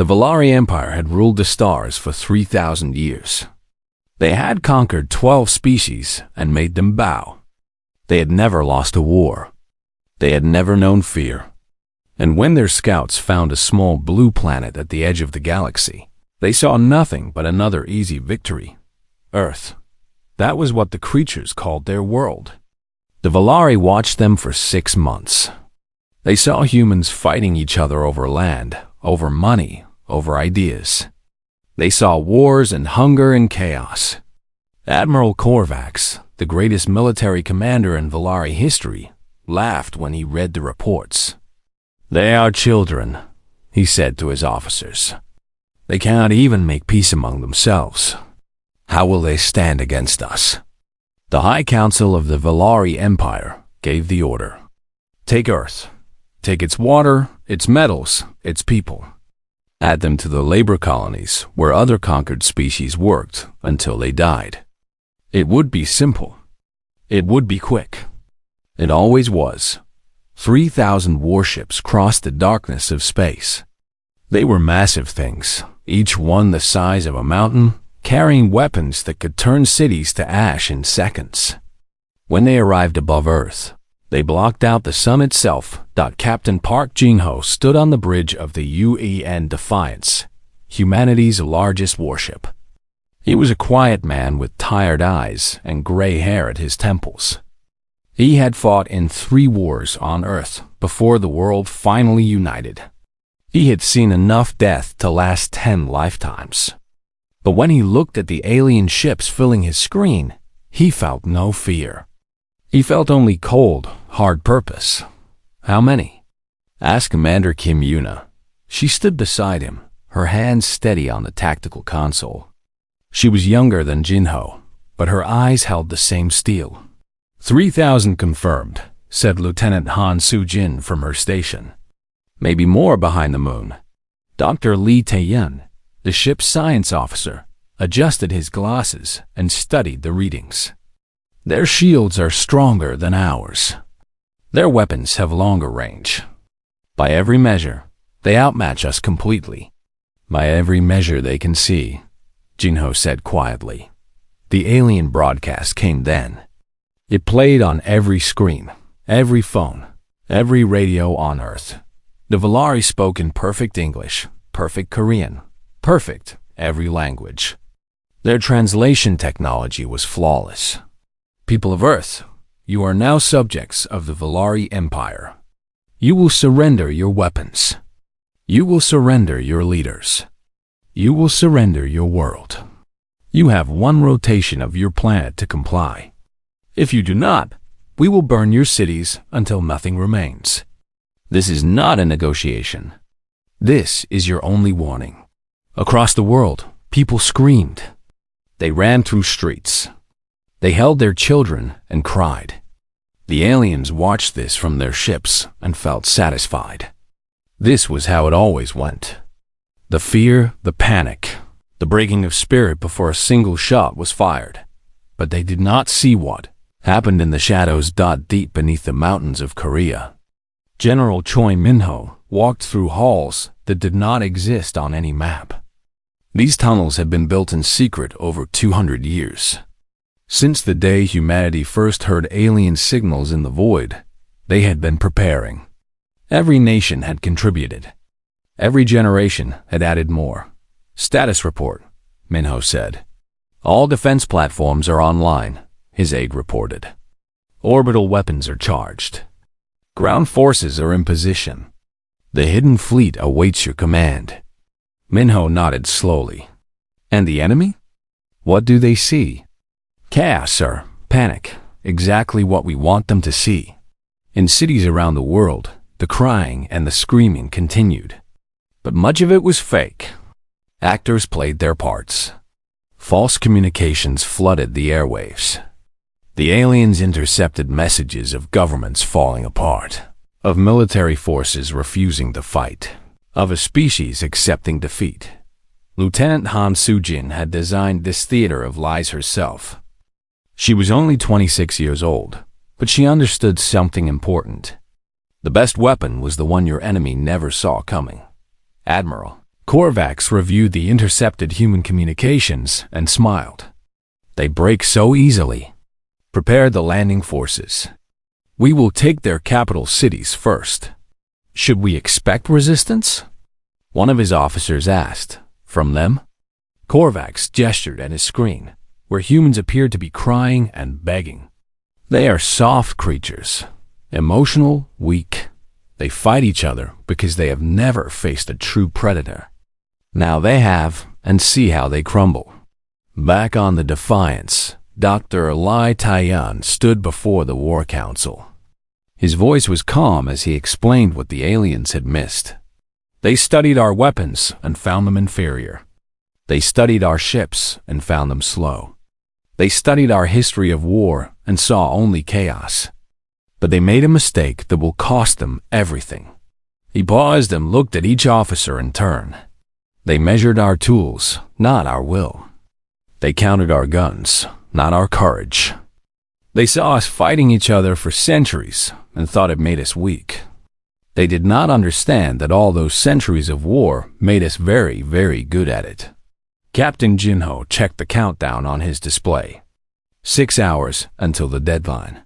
The Valari Empire had ruled the stars for 3,000 years. They had conquered 12 species and made them bow. They had never lost a war. They had never known fear. And when their scouts found a small blue planet at the edge of the galaxy, they saw nothing but another easy victory. Earth. That was what the creatures called their world. The Valari watched them for 6 months. They saw humans fighting each other over land, over money, over ideas. They saw wars and hunger and chaos. Admiral Korvax, the greatest military commander in Valari history, laughed when he read the reports. "They are children," he said to his officers. "They cannot even make peace among themselves. How will they stand against us?" The High Council of the Valari Empire gave the order. "Take Earth. Take its water, its metals, its people. Add them to the labor colonies where other conquered species worked until they died." It would be simple. It would be quick. It always was. 3,000 warships crossed the darkness of space. They were massive things, each one the size of a mountain, carrying weapons that could turn cities to ash in seconds. When they arrived above Earth, they blocked out the sun itself. Captain Park Jin-ho stood on the bridge of the UN Defiance, humanity's largest warship. He was a quiet man with tired eyes and gray hair at his temples. He had fought in 3 wars on Earth before the world finally united. He had seen enough death to last 10 lifetimes. But when he looked at the alien ships filling his screen, he felt no fear. He felt only cold, hard purpose. "How many?" asked Commander Kim Yuna. She stood beside him, her hands steady on the tactical console. She was younger than Jin-ho, but her eyes held the same steel. 3,000 confirmed, said Lieutenant Han Soo-jin from her station. Maybe more behind the moon. Dr. Lee Tae-yun, the ship's science officer, adjusted his glasses and studied the readings. Their shields are stronger than ours. Their weapons have longer range. By every measure, they outmatch us completely. By every measure they can see, Jin-ho said quietly. The alien broadcast came then. It played on every screen, every phone, every radio on Earth. The Valari spoke in perfect English, perfect Korean, perfect every language. Their translation technology was flawless. People of Earth, you are now subjects of the Valari Empire. You will surrender your weapons. You will surrender your leaders. You will surrender your world. You have 1 rotation of your planet to comply. If you do not, we will burn your cities until nothing remains. This is not a negotiation. This is your only warning. Across the world, people screamed. They ran through streets. They held their children and cried. The aliens watched this from their ships and felt satisfied. This was how it always went. The fear, the panic, the breaking of spirit before a single shot was fired. But they did not see what happened in the shadows deep beneath the mountains of Korea. General Choi Min-ho walked through halls that did not exist on any map. These tunnels had been built in secret over 200 years. Since the day humanity first heard alien signals in the void, they had been preparing. Every nation had contributed. Every generation had added more. Status report, Min-ho said. All defense platforms are online, his aide reported. Orbital weapons are charged. Ground forces are in position. The hidden fleet awaits your command. Min-ho nodded slowly. And the enemy? What do they see? Chaos, sir. Panic. Exactly what we want them to see. In cities around the world, the crying and the screaming continued. But much of it was fake. Actors played their parts. False communications flooded the airwaves. The aliens intercepted messages of governments falling apart, of military forces refusing to fight, of a species accepting defeat. Lieutenant Han Soo-jin had designed this theater of lies herself. She was only 26 years old, but she understood something important. The best weapon was the one your enemy never saw coming. Admiral Korvax reviewed the intercepted human communications and smiled. They break so easily. Prepare the landing forces. We will take their capital cities first. Should we expect resistance? One of his officers asked. From them? Korvax gestured at his screen, where humans appeared to be crying and begging. They are soft creatures, emotional, weak. They fight each other because they have never faced a true predator. Now they have, and see how they crumble. Back on the Defiance, Dr. Lai Taiyan stood before the War Council. His voice was calm as he explained what the aliens had missed. They studied our weapons and found them inferior. They studied our ships and found them slow. They studied our history of war and saw only chaos. But they made a mistake that will cost them everything. He paused and looked at each officer in turn. They measured our tools, not our will. They counted our guns, not our courage. They saw us fighting each other for centuries and thought it made us weak. They did not understand that all those centuries of war made us very, very good at it. Captain Jinho checked the countdown on his display. 6 hours until the deadline.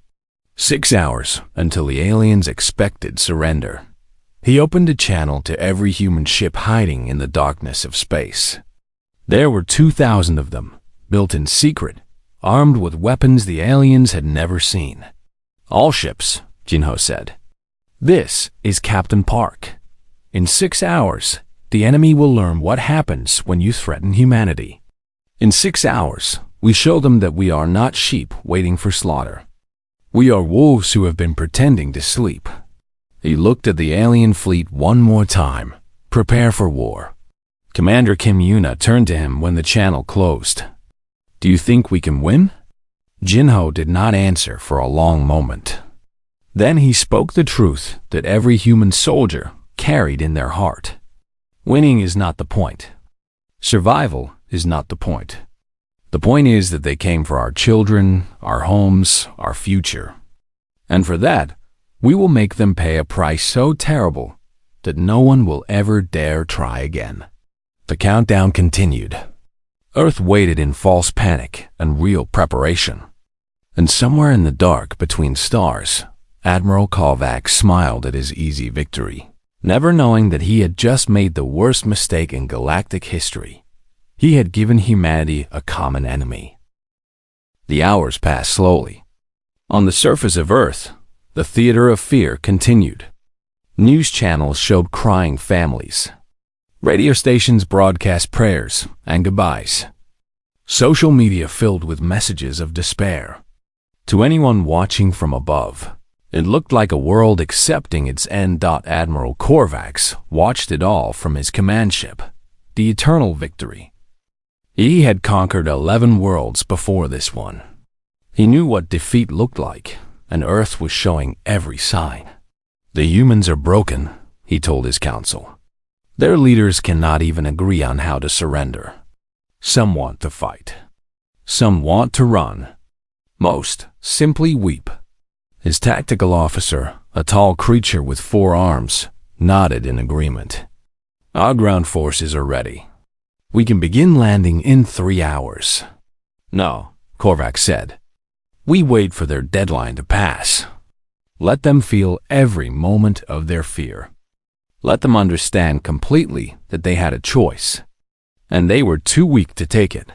6 hours until the aliens' expected surrender. He opened a channel to every human ship hiding in the darkness of space. There were 2,000 of them, built in secret, armed with weapons the aliens had never seen. All ships, Jinho said. This is Captain Park. In 6 hours, the enemy will learn what happens when you threaten humanity. In 6 hours, we show them that we are not sheep waiting for slaughter. We are wolves who have been pretending to sleep. He looked at the alien fleet one more time. Prepare for war. Commander Kim Yuna turned to him when the channel closed. Do you think we can win? Jinho did not answer for a long moment. Then he spoke the truth that every human soldier carried in their heart. Winning is not the point. Survival is not the point. The point is that they came for our children, our homes, our future. And for that, we will make them pay a price so terrible that no one will ever dare try again. The countdown continued. Earth waited in false panic and real preparation. And somewhere in the dark between stars, Admiral Korvax smiled at his easy victory, never knowing that he had just made the worst mistake in galactic history. He had given humanity a common enemy. The hours passed slowly. On the surface of Earth, the theater of fear continued. News channels showed crying families. Radio stations broadcast prayers and goodbyes. Social media filled with messages of despair. To anyone watching from above, it looked like a world accepting its end. Admiral Korvax watched it all from his command ship, the Eternal Victory. He had conquered 11 worlds before this one. He knew what defeat looked like, and Earth was showing every sign. The humans are broken, he told his council. Their leaders cannot even agree on how to surrender. Some want to fight. Some want to run. Most simply weep. His tactical officer, a tall creature with 4 arms, nodded in agreement. Our ground forces are ready. We can begin landing in 3 hours. No, Korvax said. We wait for their deadline to pass. Let them feel every moment of their fear. Let them understand completely that they had a choice, and they were too weak to take it.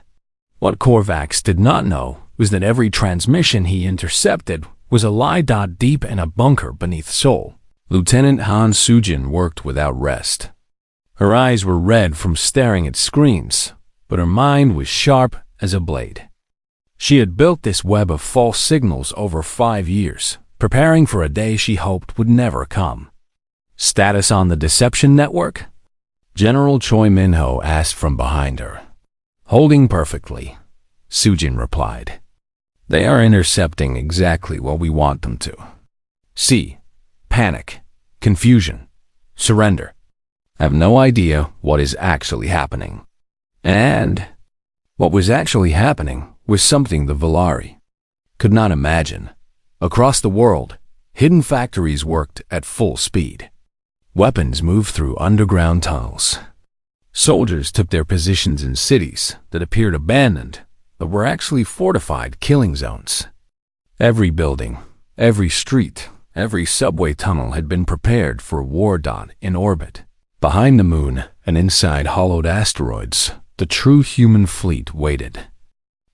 What Korvax did not know was that every transmission he intercepted was a lie. Deep in a bunker beneath Seoul, Lieutenant Han Sujin worked without rest. Her eyes were red from staring at screens, but her mind was sharp as a blade. She had built this web of false signals over 5 years, preparing for a day she hoped would never come. Status on the deception network? General Choi Minho asked from behind her. Holding perfectly, Sujin replied. They are intercepting exactly what we want them to. See, panic, confusion, surrender. I have no idea what is actually happening. And what was actually happening was something the Volari could not imagine. Across the world, hidden factories worked at full speed. Weapons moved through underground tunnels. Soldiers took their positions in cities that appeared abandoned, but were actually fortified killing zones. Every building, every street, every subway tunnel had been prepared for a war dot in orbit. Behind the moon and inside hollowed asteroids, the true human fleet waited.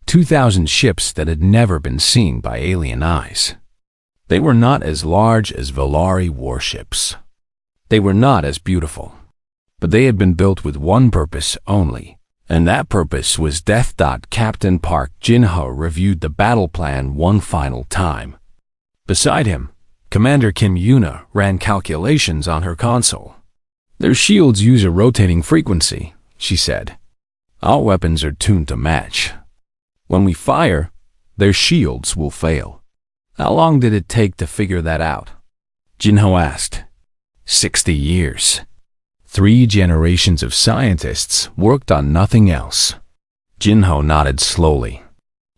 2,000 ships that had never been seen by alien eyes. They were not as large as Valari warships. They were not as beautiful. But they had been built with one purpose only, and that purpose was death. Captain Park Jin-ho reviewed the battle plan one final time. Beside him, Commander Kim Yuna ran calculations on her console. Their shields use a rotating frequency, she said. Our weapons are tuned to match. When we fire, their shields will fail. How long did it take to figure that out? Jin-ho asked. 60 years. 3 generations of scientists worked on nothing else. Jin-ho nodded slowly.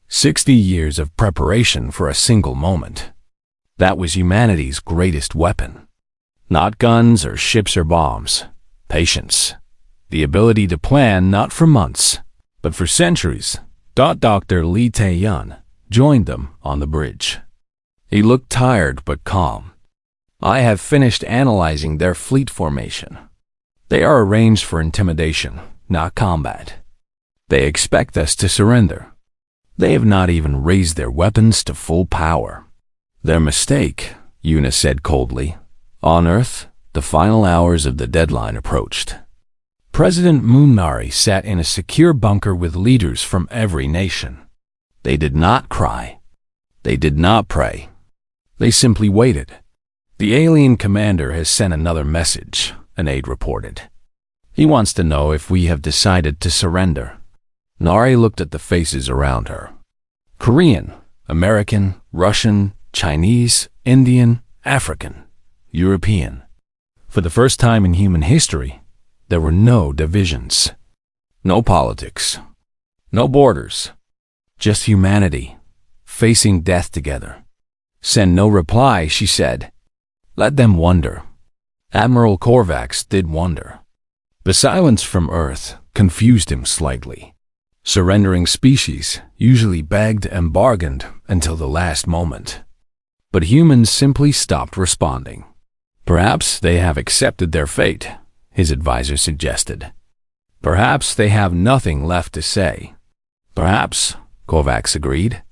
60 years of preparation for a single moment. That was humanity's greatest weapon. Not guns or ships or bombs. Patience. The ability to plan not for months, but for centuries. Dr. Lee Tae-yun joined them on the bridge. He looked tired but calm. I have finished analyzing their fleet formation. They are arranged for intimidation, not combat. They expect us to surrender. They have not even raised their weapons to full power. Their mistake, Yuna said coldly. On Earth, the final hours of the deadline approached. President Moonari sat in a secure bunker with leaders from every nation. They did not cry. They did not pray. They simply waited. The alien commander has sent another message, an aide reported. He wants to know if we have decided to surrender. Nari looked at the faces around her. Korean, American, Russian, Chinese, Indian, African, European. For the first time in human history, there were no divisions. No politics. No borders. Just humanity, facing death together. Send no reply, she said. Let them wonder. Admiral Korvax did wonder. The silence from Earth confused him slightly. Surrendering species usually begged and bargained until the last moment. But humans simply stopped responding. Perhaps they have accepted their fate, his advisor suggested. Perhaps they have nothing left to say. Perhaps, Korvax agreed.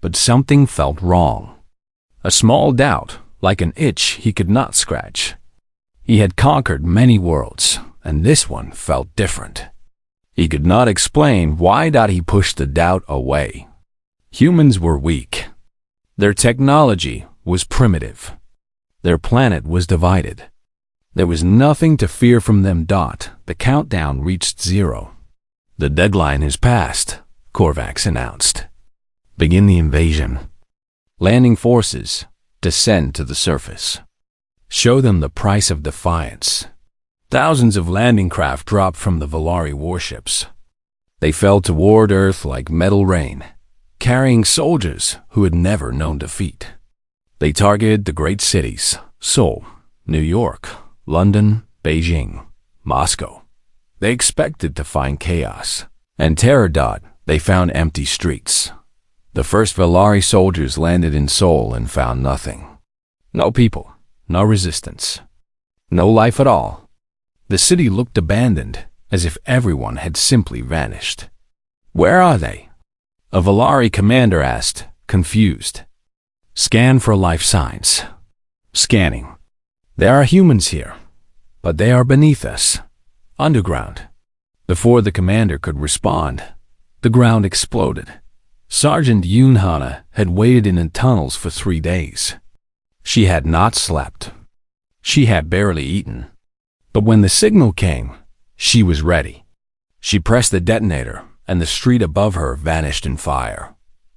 But something felt wrong. A small doubt, like an itch he could not scratch. He had conquered many worlds, and this one felt different. He could not explain why he pushed the doubt away. Humans were weak. Their technology was primitive. Their planet was divided. There was nothing to fear from them. The countdown reached 0. The deadline is passed, Korvax announced. Begin the invasion. Landing forces, descend to the surface. Show them the price of defiance. Thousands of landing craft dropped from the Valari warships. They fell toward Earth like metal rain, carrying soldiers who had never known defeat. They targeted the great cities, Seoul, New York, London, Beijing, Moscow. They expected to find chaos and terror. They found empty streets. The first Valari soldiers landed in Seoul and found nothing. No people, no resistance, no life at all. The city looked abandoned, as if everyone had simply vanished. Where are they? A Valari commander asked, confused. Scan for life signs. Scanning. There are humans here, but they are beneath us, underground. Before the commander could respond, the ground exploded. Sergeant Yoon Hana had waited in the tunnels for 3 days. She had not slept. She had barely eaten. But when the signal came, she was ready. She pressed the detonator, and the street above her vanished in fire.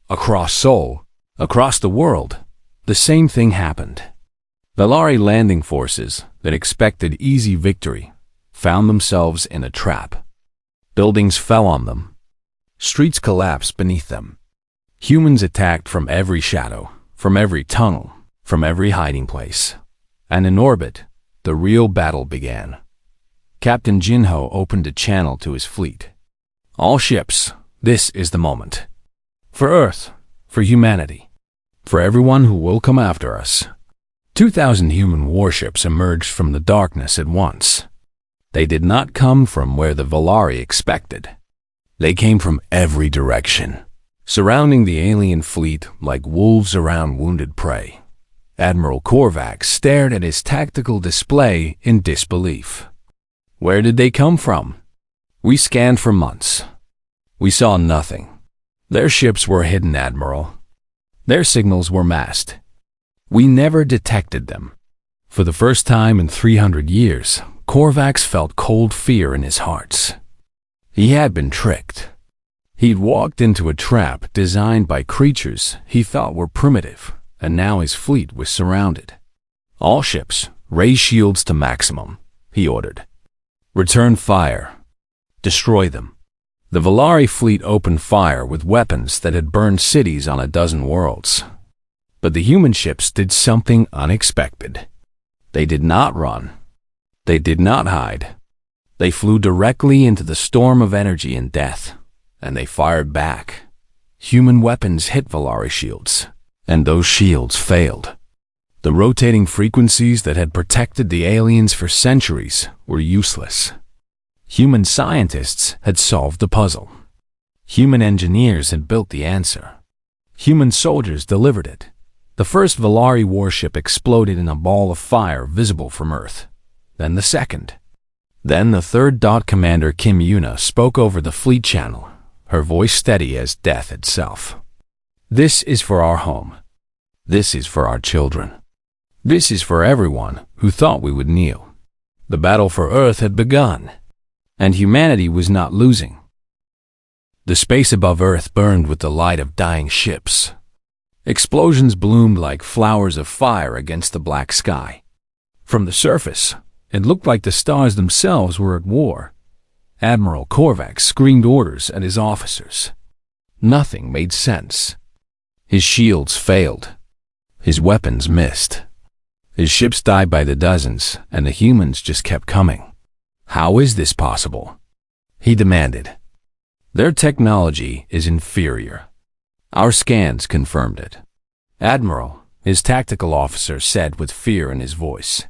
Across Seoul, across the world, the same thing happened. Valari landing forces that expected easy victory found themselves in a trap. Buildings fell on them. Streets collapsed beneath them. Humans attacked from every shadow, from every tunnel, from every hiding place. And in orbit, the real battle began. Captain Jinho opened a channel to his fleet. All ships, this is the moment. For Earth, for humanity, for everyone who will come after us. 2,000 human warships emerged from the darkness at once. They did not come from where the Valari expected. They came from every direction, surrounding the alien fleet like wolves around wounded prey. Admiral Korvax stared at his tactical display in disbelief. Where did they come from? We scanned for months. We saw nothing. Their ships were hidden, Admiral. Their signals were masked. We never detected them. For the first time in 300 years, Korvax felt cold fear in his heart. He had been tricked. He'd walked into a trap designed by creatures he thought were primitive, and now his fleet was surrounded. All ships, raise shields to maximum, he ordered. Return fire. Destroy them. The Valari fleet opened fire with weapons that had burned cities on a dozen worlds. But the human ships did something unexpected. They did not run. They did not hide. They flew directly into the storm of energy and death, and they fired back. Human weapons hit Valari shields, and those shields failed. The rotating frequencies that had protected the aliens for centuries were useless. Human scientists had solved the puzzle. Human engineers had built the answer. Human soldiers delivered it. The first Valari warship exploded in a ball of fire visible from Earth. Then the second. Then the third. Commander Kim Yuna spoke over the fleet channel, her voice steady as death itself. This is for our home. This is for our children. This is for everyone who thought we would kneel. The battle for Earth had begun, and humanity was not losing. The space above Earth burned with the light of dying ships. Explosions bloomed like flowers of fire against the black sky. From the surface, it looked like the stars themselves were at war. Admiral Korvax screamed orders at his officers. Nothing made sense. His shields failed. His weapons missed. His ships died by the dozens, and the humans just kept coming. How is this possible? He demanded. Their technology is inferior. Our scans confirmed it. Admiral, his tactical officer said with fear in his voice.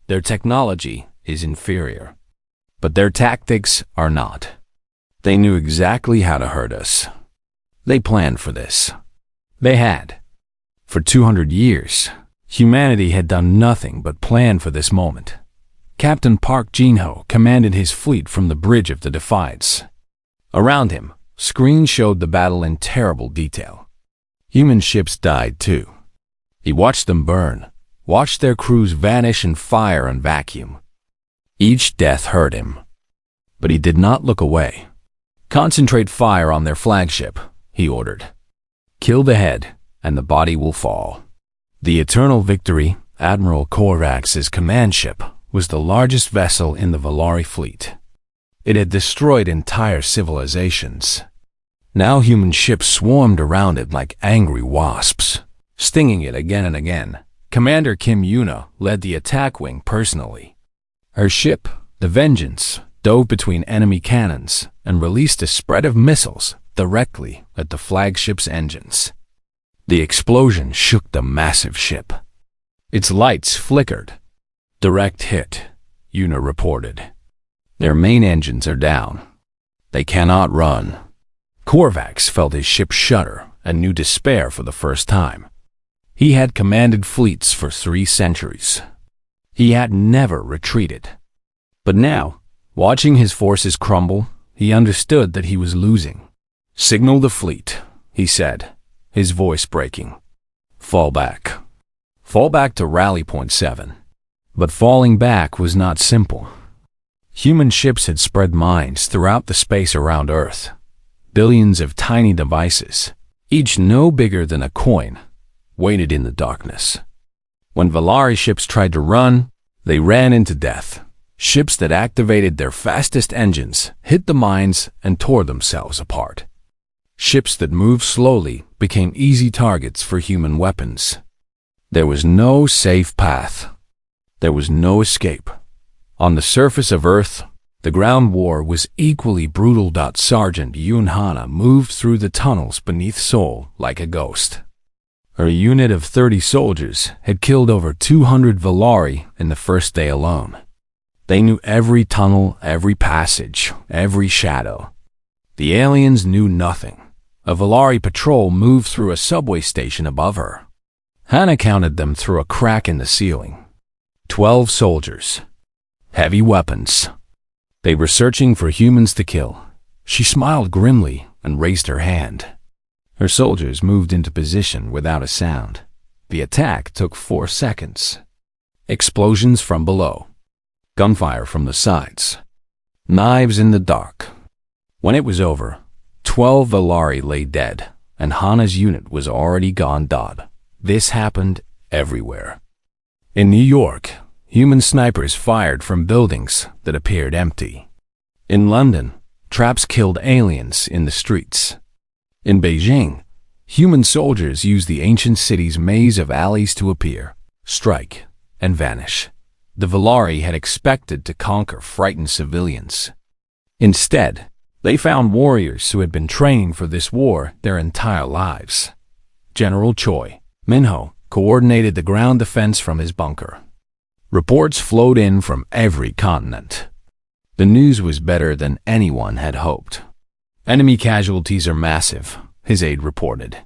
Their technology is inferior. But their tactics are not. They knew exactly how to hurt us. They planned for this. They had. For 200 years, humanity had done nothing but plan for this moment. Captain Park Jinho commanded his fleet from the Bridge of the Defiance. Around him, screens showed the battle in terrible detail. Human ships died too. He watched them burn, watched their crews vanish in fire and vacuum. Each death hurt him. But he did not look away. Concentrate fire on their flagship, he ordered. Kill the head, and the body will fall. The Eternal Victory, Admiral Korvax's command ship, was the largest vessel in the Valari fleet. It had destroyed entire civilizations. Now human ships swarmed around it like angry wasps, stinging it again and again. Commander Kim Yuna led the attack wing personally. Her ship, the Vengeance, dove between enemy cannons and released a spread of missiles directly at the flagship's engines. The explosion shook the massive ship. Its lights flickered. Direct hit, Yuna reported. Their main engines are down. They cannot run. Korvax felt his ship shudder and knew despair for the first time. He had commanded fleets for 3 centuries. He had never retreated. But now, watching his forces crumble, he understood that he was losing. Signal the fleet, he said, his voice breaking. Fall back. Fall back to rally point 7. But falling back was not simple. Human ships had spread mines throughout the space around Earth. Billions of tiny devices, each no bigger than a coin, waited in the darkness. When Valari ships tried to run, they ran into death. Ships that activated their fastest engines hit the mines and tore themselves apart. Ships that moved slowly became easy targets for human weapons. There was no safe path. There was no escape. On the surface of Earth, The ground war was equally brutal. Sergeant Yoon Hana moved through the tunnels beneath Seoul like a ghost. Her unit of 30 soldiers had killed over 200 Valari in the first day alone. They knew every tunnel, every passage, every shadow. The aliens knew nothing. A Valari patrol moved through a subway station above her. Hana counted them through a crack in the ceiling. 12 soldiers. Heavy weapons. They were searching for humans to kill. She smiled grimly and raised her hand. Her soldiers moved into position without a sound. The attack took 4 seconds. Explosions from below. Gunfire from the sides. Knives in the dark. When it was over, 12 Valari lay dead, and Hana's unit was already gone. This happened everywhere. In New York, human snipers fired from buildings that appeared empty. In London, traps killed aliens in the streets. In Beijing, human soldiers used the ancient city's maze of alleys to appear, strike, and vanish. The Valari had expected to conquer frightened civilians. Instead, they found warriors who had been training for this war their entire lives. General Choi Minho coordinated the ground defense from his bunker. Reports flowed in from every continent. The news was better than anyone had hoped. Enemy casualties are massive, his aide reported.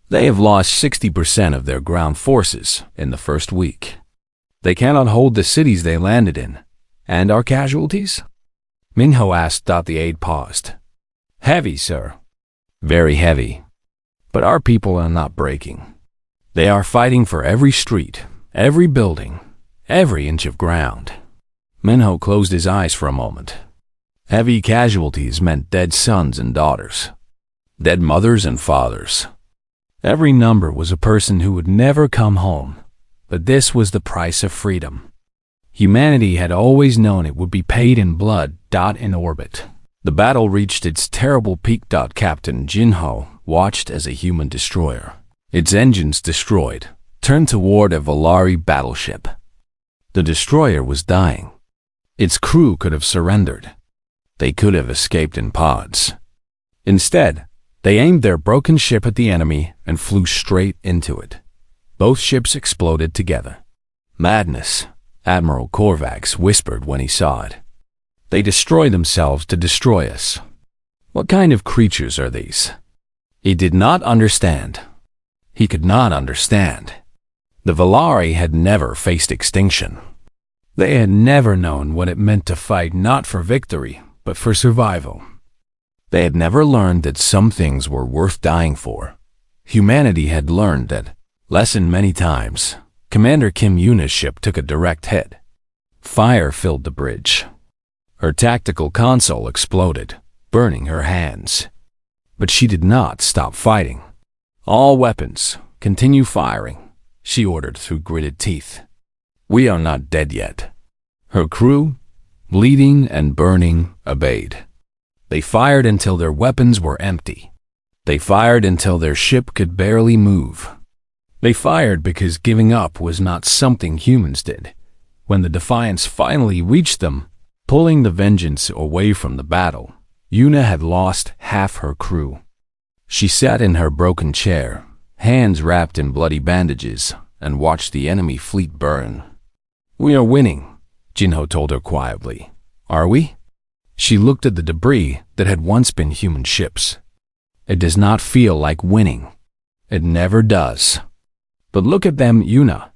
They have lost 60% of their ground forces in the first week. They cannot hold the cities they landed in. And our casualties? Minho asked. The aide paused. Heavy, sir. Very heavy. But our people are not breaking. They are fighting for every street, every building, every inch of ground. Minho closed his eyes for a moment. Heavy casualties meant dead sons and daughters, dead mothers and fathers. Every number was a person who would never come home, but this was the price of freedom. Humanity had always known it would be paid in blood. In orbit, the battle reached its terrible peak. Captain Jinho watched as a human destroyer, its engines destroyed, turned toward a Valari battleship. The destroyer was dying. Its crew could have surrendered. They could have escaped in pods. Instead, they aimed their broken ship at the enemy and flew straight into it. Both ships exploded together. Madness, Admiral Korvax whispered when he saw it. They destroy themselves to destroy us. What kind of creatures are these? He did not understand. He could not understand. The Valari had never faced extinction. They had never known what it meant to fight not for victory, but for survival. They had never learned that some things were worth dying for. Humanity had learned that lesson many times. Commander Kim Yuna's ship took a direct hit. Fire filled the bridge. Her tactical console exploded, burning her hands. But she did not stop fighting. All weapons, continue firing, she ordered through gritted teeth. We are not dead yet. Her crew, bleeding and burning, obeyed. They fired until their weapons were empty. They fired until their ship could barely move. They fired because giving up was not something humans did. When the Defiance finally reached them, pulling the Vengeance away from the battle, Yuna had lost half her crew. She sat in her broken chair, hands wrapped in bloody bandages, and watched the enemy fleet burn. We are winning, Jinho told her quietly. Are we? She looked at the debris that had once been human ships. It does not feel like winning. It never does. But look at them, Yuna.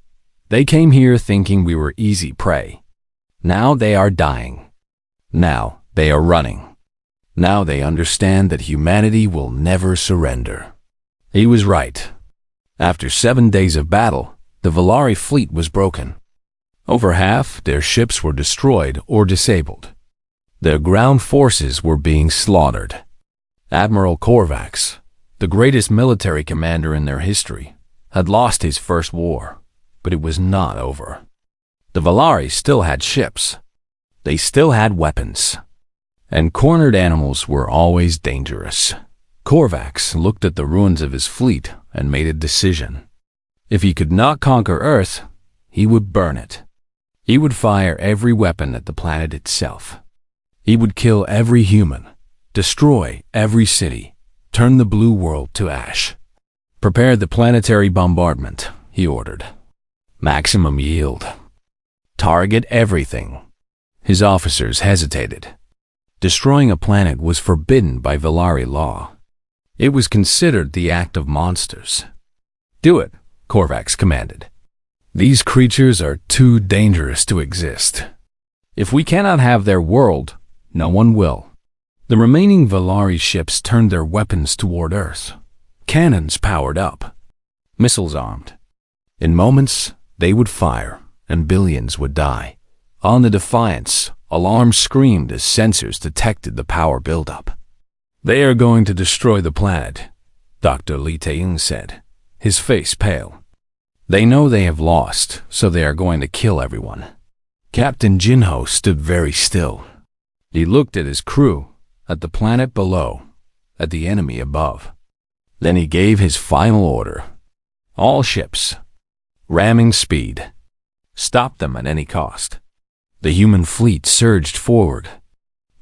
They came here thinking we were easy prey. Now they are dying. Now they are running. Now they understand that humanity will never surrender. He was right. After 7 days of battle, the Valari fleet was broken. Over half their ships were destroyed or disabled. Their ground forces were being slaughtered. Admiral Korvax, the greatest military commander in their history, had lost his first war, but it was not over. The Valari still had ships. They still had weapons. And cornered animals were always dangerous. Korvax looked at the ruins of his fleet and made a decision. If he could not conquer Earth, he would burn it. He would fire every weapon at the planet itself. He would kill every human, destroy every city, turn the blue world to ash. Prepare the planetary bombardment, he ordered. Maximum yield. Target everything. His officers hesitated. Destroying a planet was forbidden by Velari law. It was considered the act of monsters. Do it, Korvax commanded. These creatures are too dangerous to exist. If we cannot have their world, no one will. The remaining Velari ships turned their weapons toward Earth. Cannons powered up. Missiles armed. In moments, they would fire, and billions would die. On the Defiance, alarms screamed as sensors detected the power buildup. They are going to destroy the planet, Dr. Li Taeying said, his face pale. They know they have lost, so they are going to kill everyone. Captain Jinho stood very still. He looked at his crew, at the planet below, at the enemy above. Then he gave his final order. All ships, ramming speed. Stop them at any cost. The human fleet surged forward.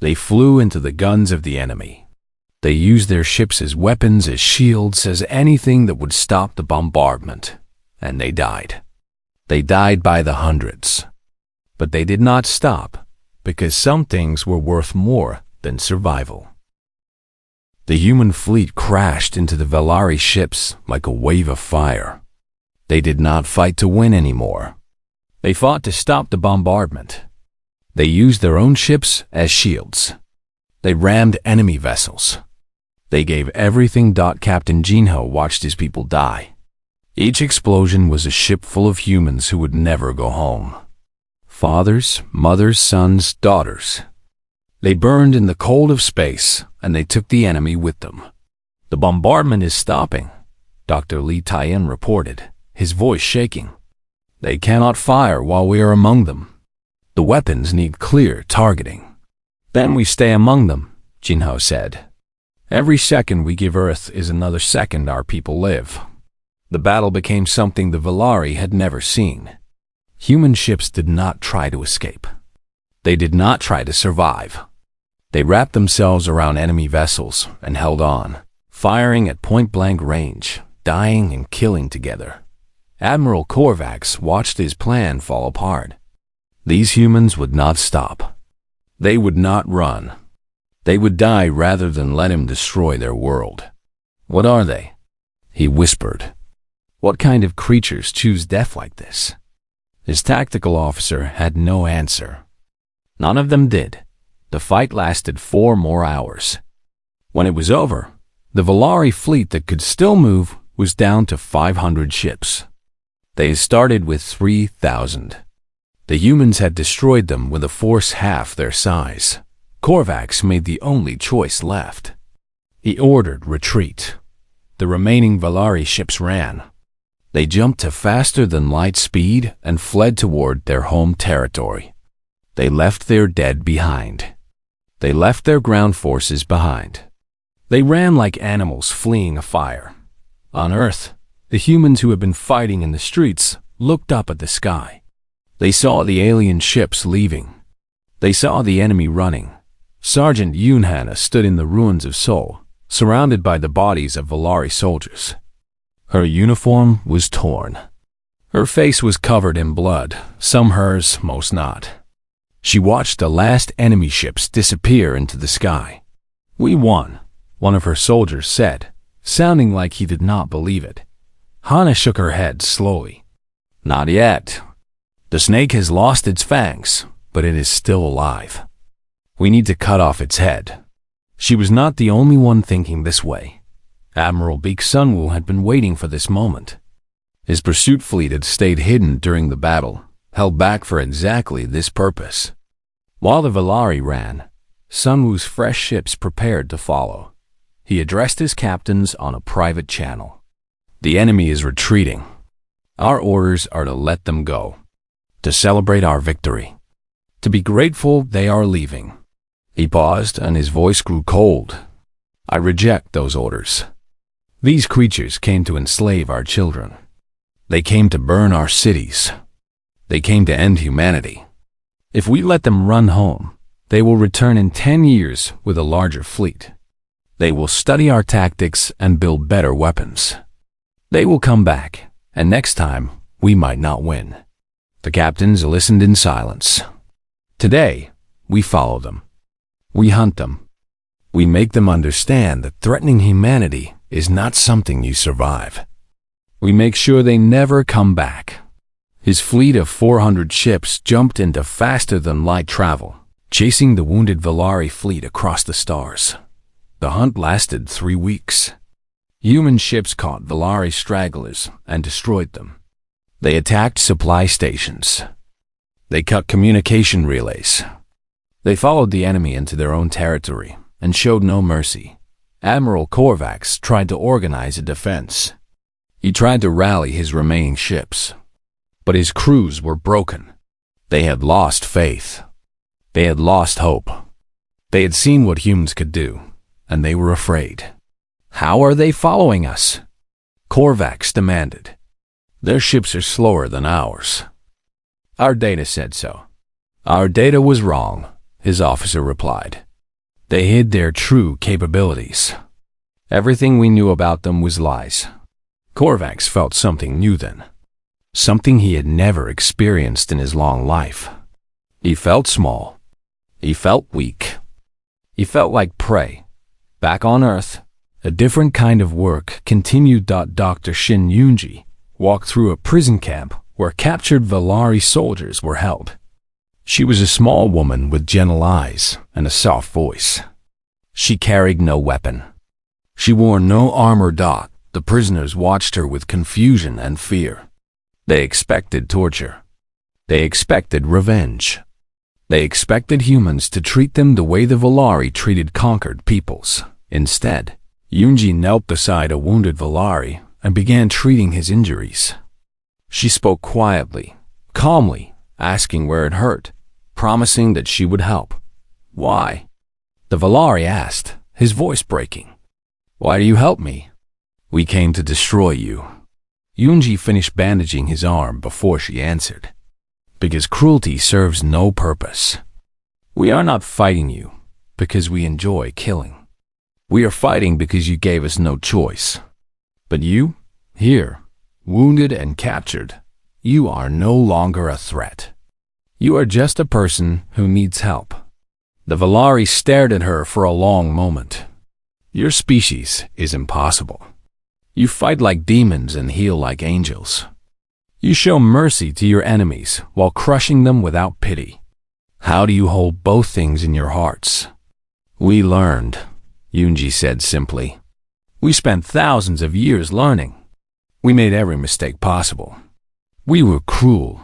They flew into the guns of the enemy. They used their ships as weapons, as shields, as anything that would stop the bombardment. And they died. They died by the hundreds. But they did not stop, because some things were worth more than survival. The human fleet crashed into the Velari ships like a wave of fire. They did not fight to win anymore. They fought to stop the bombardment. They used their own ships as shields. They rammed enemy vessels. They gave everything. Captain Jinho watched his people die. Each explosion was a ship full of humans who would never go home. Fathers, mothers, sons, daughters. They burned in the cold of space, and they took the enemy with them. The bombardment is stopping, Dr. Li Taeying reported, his voice shaking. They cannot fire while we are among them. The weapons need clear targeting. Then we stay among them, Jinho said. Every second we give Earth is another second our people live. The battle became something the Velari had never seen. Human ships did not try to escape. They did not try to survive. They wrapped themselves around enemy vessels and held on, firing at point-blank range, dying and killing together. Admiral Korvax watched his plan fall apart. These humans would not stop. They would not run. They would die rather than let him destroy their world. What are they? He whispered. What kind of creatures choose death like this? His tactical officer had no answer. None of them did. The fight lasted 4 more hours. When it was over, the Velari fleet that could still move was down to 500 ships. They started with 3,000. The humans had destroyed them with a force half their size. Korvax made the only choice left. He ordered retreat. The remaining Velari ships ran. They jumped to faster than light speed and fled toward their home territory. They left their dead behind. They left their ground forces behind. They ran like animals fleeing a fire. On Earth, the humans who had been fighting in the streets looked up at the sky. They saw the alien ships leaving. They saw the enemy running. Sergeant Yunhana stood in the ruins of Seoul, surrounded by the bodies of Velari soldiers. Her uniform was torn. Her face was covered in blood, some hers, most not. She watched the last enemy ships disappear into the sky. We won, one of her soldiers said, sounding like he did not believe it. Hana shook her head slowly. Not yet. The snake has lost its fangs, but it is still alive. We need to cut off its head. She was not the only one thinking this way. Admiral Baek Sunwoo had been waiting for this moment. His pursuit fleet had stayed hidden during the battle, held back for exactly this purpose. While the Velari ran, Sunwoo's fresh ships prepared to follow. He addressed his captains on a private channel. The enemy is retreating. Our orders are to let them go, to celebrate our victory, to be grateful they are leaving. He paused and his voice grew cold. I reject those orders. These creatures came to enslave our children. They came to burn our cities. They came to end humanity. If we let them run home, They will return in 10 years with a larger fleet. They will study our tactics and build better weapons. They will come back, and next time, we might not win." The captains listened in silence. "Today, we follow them. We hunt them. We make them understand that threatening humanity is not something you survive. We make sure they never come back." His fleet of 400 ships jumped into faster-than-light travel, chasing the wounded Valari fleet across the stars. The hunt lasted 3 weeks. Human ships caught Valari stragglers and destroyed them. They attacked supply stations. They cut communication relays. They followed the enemy into their own territory and showed no mercy. Admiral Korvax tried to organize a defense. He tried to rally his remaining ships, but his crews were broken. They had lost faith. They had lost hope. They had seen what humans could do, and they were afraid. "How are they following us?" Korvax demanded. "Their ships are slower than ours." "Our data said so." "Our data was wrong," his officer replied. "They hid their true capabilities. Everything we knew about them was lies." Korvax felt something new then, something he had never experienced in his long life. He felt small. He felt weak. He felt like prey. Back on Earth, a different kind of work continued. Dr. Shin Yunji walked through a prison camp where captured Valari soldiers were held. She was a small woman with gentle eyes and a soft voice. She carried no weapon. She wore no armor. The prisoners watched her with confusion and fear. They expected torture. They expected revenge. They expected humans to treat them the way the Valari treated conquered peoples. Instead, Yunji knelt beside a wounded Valari and began treating his injuries. She spoke quietly, calmly, asking where it hurt, promising that she would help. "Why?" the Valari asked, his voice breaking. "Why do you help me?" "We came to destroy you." Yunji finished bandaging his arm before she answered. "Because cruelty serves no purpose. We are not fighting you because we enjoy killing. We are fighting because you gave us no choice. But you, here, wounded and captured, you are no longer a threat. You are just a person who needs help." The Valari stared at her for a long moment. "Your species is impossible. You fight like demons and heal like angels. You show mercy to your enemies while crushing them without pity. How do you hold both things in your hearts?" "We learned," Yunji said simply. "We spent thousands of years learning. We made every mistake possible. We were cruel.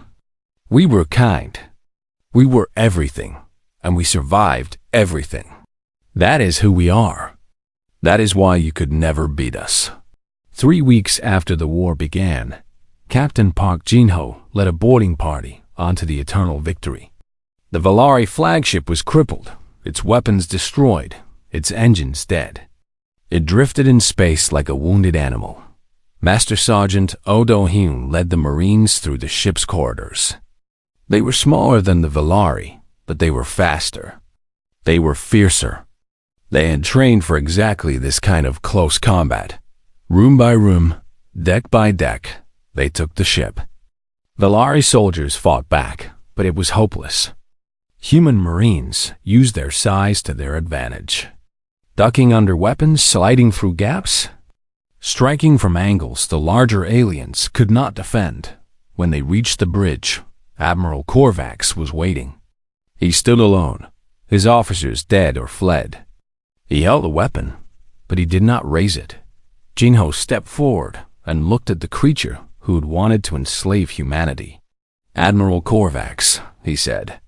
We were kind. We were everything, and we survived everything. That is who we are. That is why you could never beat us." 3 weeks after the war began, Captain Park Jinho led a boarding party onto the Eternal Victory. The Valari flagship was crippled, its weapons destroyed, its engines dead. It drifted in space like a wounded animal. Master Sergeant Odo Hyun led the Marines through the ship's corridors. They were smaller than the Valari, but they were faster. They were fiercer. They had trained for exactly this kind of close combat. Room by room, deck by deck, they took the ship. Valari soldiers fought back, but it was hopeless. Human Marines used their size to their advantage. Ducking under weapons, sliding through gaps, striking from angles the larger aliens could not defend. When they reached the bridge, Admiral Korvax was waiting. He stood alone, his officers dead or fled. He held a weapon, but he did not raise it. Jinho stepped forward and looked at the creature who had wanted to enslave humanity. "Admiral Korvax," he said,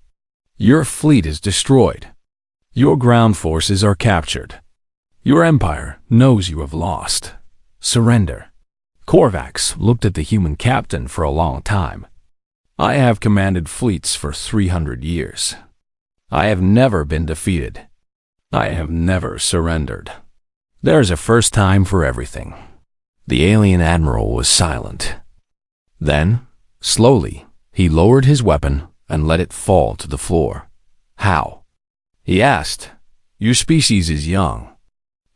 "your fleet is destroyed. Your ground forces are captured. Your empire knows you have lost. Surrender." Korvax looked at the human captain for a long time. "I have commanded fleets for 300 years. I have never been defeated. I have never surrendered. There is a first time for everything." The alien admiral was silent. Then, slowly, he lowered his weapon and let it fall to the floor. "How?" He asked, "Your species is young.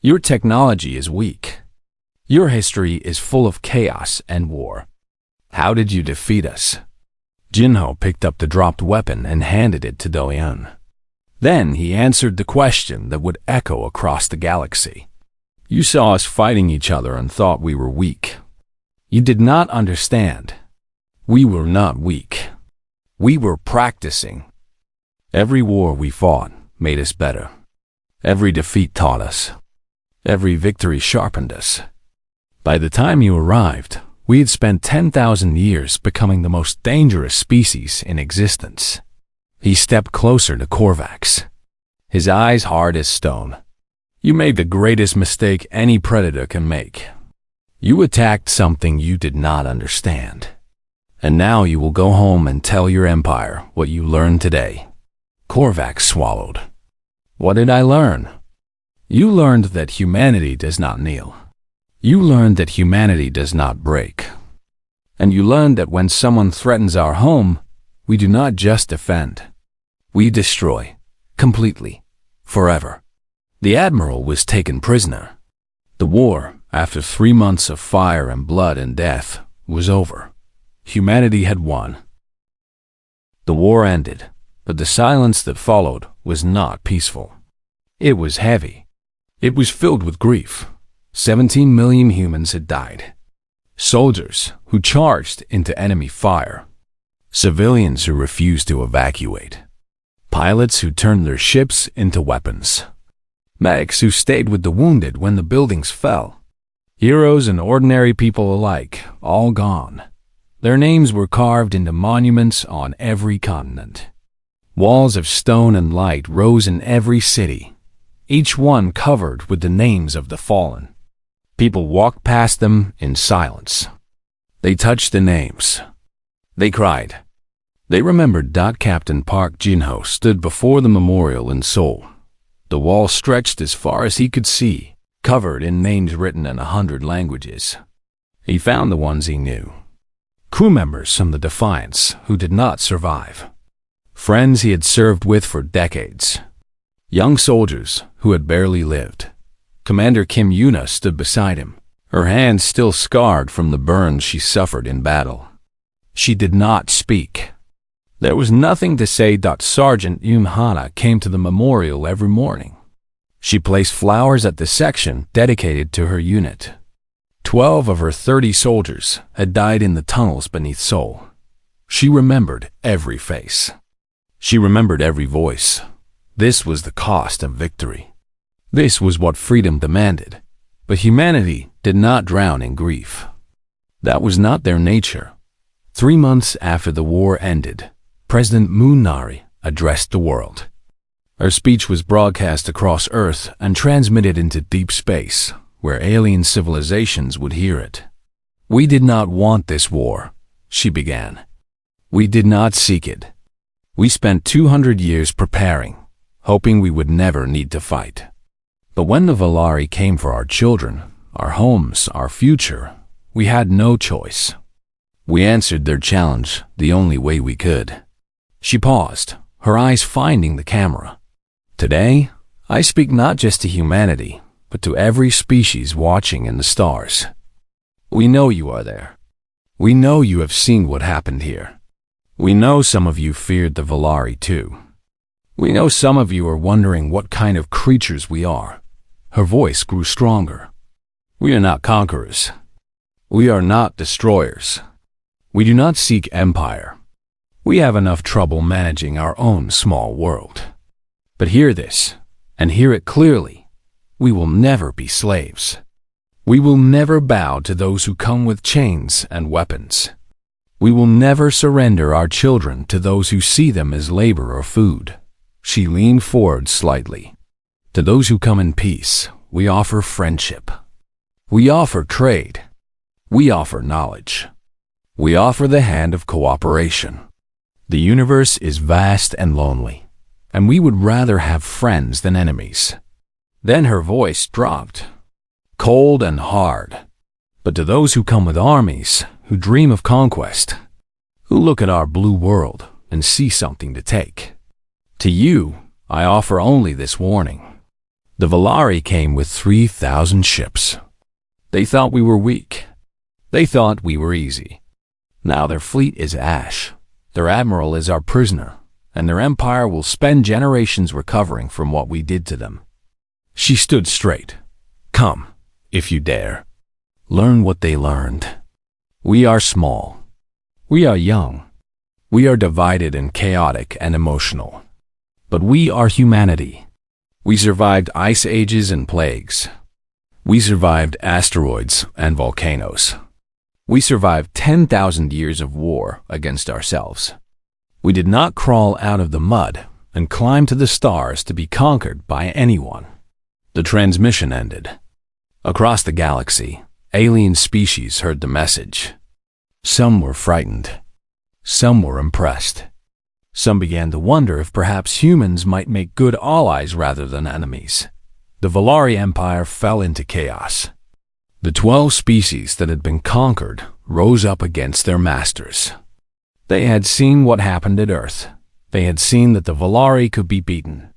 Your technology is weak. Your history is full of chaos and war. How did you defeat us?" Jinho picked up the dropped weapon and handed it to Doyun. Then he answered the question that would echo across the galaxy. "You saw us fighting each other and thought we were weak. You did not understand. We were not weak. We were practicing. Every war we fought made us better. Every defeat taught us. Every victory sharpened us. By the time you arrived, we had spent 10,000 years becoming the most dangerous species in existence." He stepped closer to Korvax, his eyes hard as stone. "You made the greatest mistake any predator can make. You attacked something you did not understand. And now you will go home and tell your empire what you learned today." Korvax swallowed. "What did I learn?" "You learned that humanity does not kneel. You learned that humanity does not break. And you learned that when someone threatens our home, we do not just defend. We destroy, completely, forever." The admiral was taken prisoner. The war, after 3 months of fire and blood and death, was over. Humanity had won. The war ended, but the silence that followed was not peaceful. It was heavy. It was filled with grief. 17 million humans had died. Soldiers who charged into enemy fire. Civilians who refused to evacuate. Pilots who turned their ships into weapons. Medics who stayed with the wounded when the buildings fell. Heroes and ordinary people alike, all gone. Their names were carved into monuments on every continent. Walls of stone and light rose in every city, each one covered with the names of the fallen. People walked past them in silence. They touched the names. They cried. They remembered Captain Park Jinho stood before the memorial in Seoul. The wall stretched as far as he could see, covered in names written in 100 languages. He found the ones he knew. Crew members from the Defiance who did not survive. Friends he had served with for decades. Young soldiers who had barely lived. Commander Kim Yuna stood beside him, her hands still scarred from the burns she suffered in battle. She did not speak. There was nothing to say. Sergeant Yum Hana came to the memorial every morning. She placed flowers at the section dedicated to her unit. 12 of her 30 soldiers had died in the tunnels beneath Seoul. She remembered every face. She remembered every voice. This was the cost of victory. This was what freedom demanded. But humanity did not drown in grief. That was not their nature. 3 months after the war ended, President Moon Nari addressed the world. Her speech was broadcast across Earth and transmitted into deep space, where alien civilizations would hear it. "We did not want this war," she began. "We did not seek it. We spent 200 years preparing, hoping we would never need to fight. But when the Valari came for our children, our homes, our future, we had no choice. We answered their challenge the only way we could." She paused, her eyes finding the camera. "Today, I speak not just to humanity, but to every species watching in the stars. We know you are there. We know you have seen what happened here. We know some of you feared the Valari too. We know some of you are wondering what kind of creatures we are." Her voice grew stronger. "We are not conquerors. We are not destroyers. We do not seek empire. We have enough trouble managing our own small world. But hear this, and hear it clearly. We will never be slaves. We will never bow to those who come with chains and weapons. We will never surrender our children to those who see them as labor or food." She leaned forward slightly. "To those who come in peace, we offer friendship. We offer trade. We offer knowledge. We offer the hand of cooperation. The universe is vast and lonely, and we would rather have friends than enemies." Then her voice dropped, cold and hard. "But to those who come with armies, who dream of conquest, who look at our blue world and see something to take, to you, I offer only this warning. The Valari came with 3,000 ships. They thought we were weak. They thought we were easy. Now their fleet is ash. Their admiral is our prisoner, and their empire will spend generations recovering from what we did to them." She stood straight. "Come, if you dare. Learn what they learned. We are small. We are young. We are divided and chaotic and emotional. But we are humanity. We survived ice ages and plagues. We survived asteroids and volcanoes. We survived 10,000 years of war against ourselves. We did not crawl out of the mud and climb to the stars to be conquered by anyone." The transmission ended. Across the galaxy, alien species heard the message. Some were frightened. Some were impressed. Some began to wonder if perhaps humans might make good allies rather than enemies. The Valari Empire fell into chaos. The 12 species that had been conquered rose up against their masters. They had seen what happened at Earth. They had seen that the Valari could be beaten.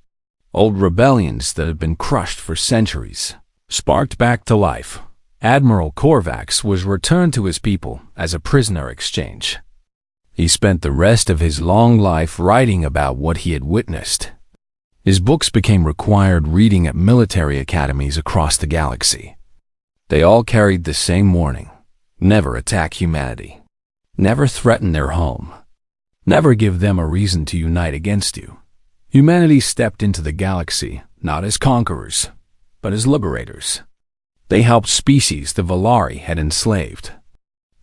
Old rebellions that had been crushed for centuries sparked back to life. Admiral Korvax was returned to his people as a prisoner exchange. He spent the rest of his long life writing about what he had witnessed. His books became required reading at military academies across the galaxy. They all carried the same warning: never attack humanity. Never threaten their home. Never give them a reason to unite against you. Humanity stepped into the galaxy not as conquerors, but as liberators. They helped species the Valari had enslaved.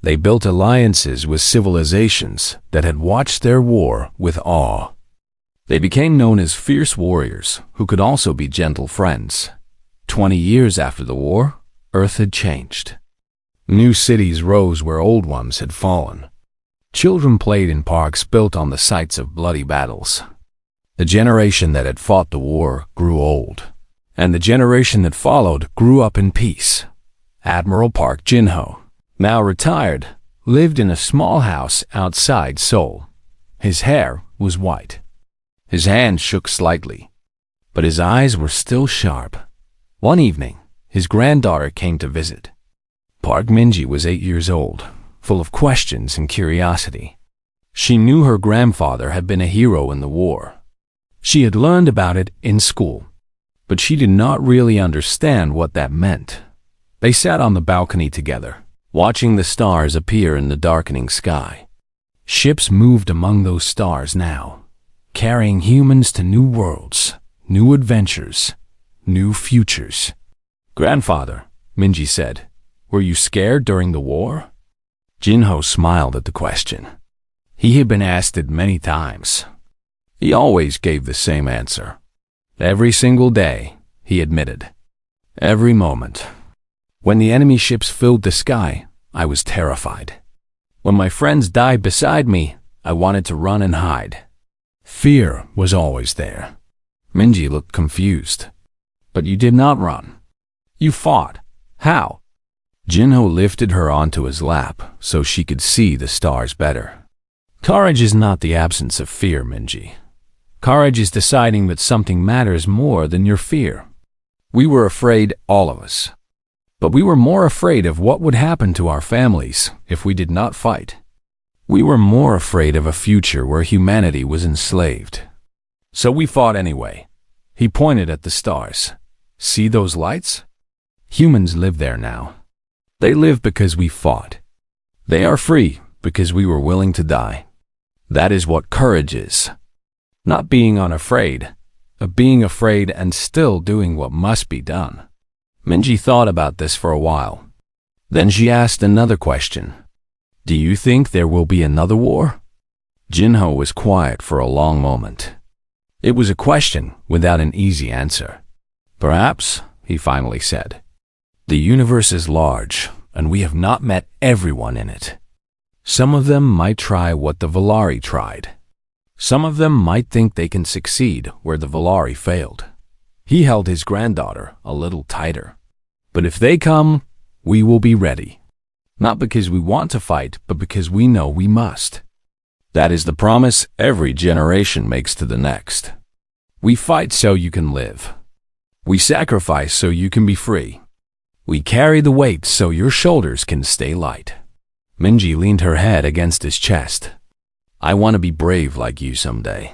They built alliances with civilizations that had watched their war with awe. They became known as fierce warriors who could also be gentle friends. 20 years after the war, Earth had changed. New cities rose where old ones had fallen. Children played in parks built on the sites of bloody battles. The generation that had fought the war grew old, and the generation that followed grew up in peace. Admiral Park Jinho, now retired, lived in a small house outside Seoul. His hair was white. His hand shook slightly, but his eyes were still sharp. One evening, his granddaughter came to visit. Park Minji was 8 years old, full of questions and curiosity. She knew her grandfather had been a hero in the war. She had learned about it in school, but she did not really understand what that meant. They sat on the balcony together, watching the stars appear in the darkening sky. Ships moved among those stars now, carrying humans to new worlds, new adventures, new futures. "Grandfather," Minji said, "were you scared during the war?" Jinho smiled at the question. He had been asked it many times. He always gave the same answer. "Every single day," he admitted. "Every moment. When the enemy ships filled the sky, I was terrified. When my friends died beside me, I wanted to run and hide. Fear was always there." Minji looked confused. "But you did not run. You fought. How?" Jinho lifted her onto his lap so she could see the stars better. "Courage is not the absence of fear, Minji. Courage is deciding that something matters more than your fear. We were afraid, all of us. But we were more afraid of what would happen to our families if we did not fight. We were more afraid of a future where humanity was enslaved. So we fought anyway." He pointed at the stars. "See those lights? Humans live there now. They live because we fought. They are free because we were willing to die. That is what courage is. Not being unafraid, but being afraid and still doing what must be done." Minji thought about this for a while. Then she asked another question. "Do you think there will be another war?" Jinho was quiet for a long moment. It was a question without an easy answer. "Perhaps," he finally said. "The universe is large, and we have not met everyone in it. Some of them might try what the Valari tried. Some of them might think they can succeed where the Valari failed." He held his granddaughter a little tighter. "But if they come, we will be ready. Not because we want to fight, but because we know we must. That is the promise every generation makes to the next. We fight so you can live. We sacrifice so you can be free. We carry the weight so your shoulders can stay light. Minji leaned her head against his chest. I want to be brave like you someday.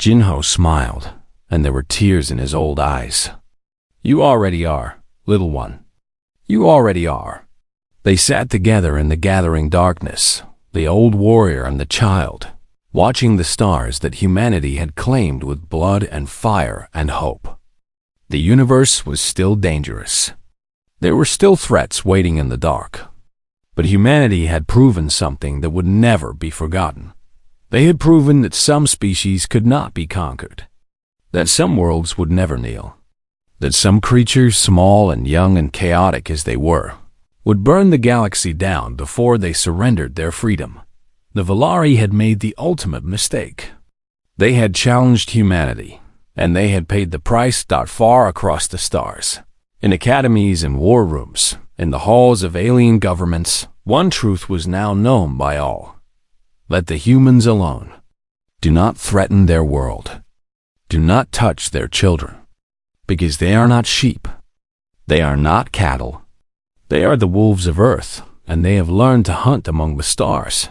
Jinho smiled, and there were tears in his old eyes. You already are, little one. You already are. They sat together in the gathering darkness, the old warrior and the child, watching the stars that humanity had claimed with blood and fire and hope. The universe was still dangerous. There were still threats waiting in the dark. But humanity had proven something that would never be forgotten. They had proven that some species could not be conquered, that some worlds would never kneel, that some creatures, small and young and chaotic as they were, would burn the galaxy down before they surrendered their freedom. The Valari had made the ultimate mistake. They had challenged humanity, and they had paid the price far across the stars. In academies and war rooms, in the halls of alien governments, one truth was now known by all. Let the humans alone. Do not threaten their world. Do not touch their children, because they are not sheep. They are not cattle. They are the wolves of Earth, and they have learned to hunt among the stars,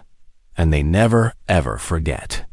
and they never ever forget.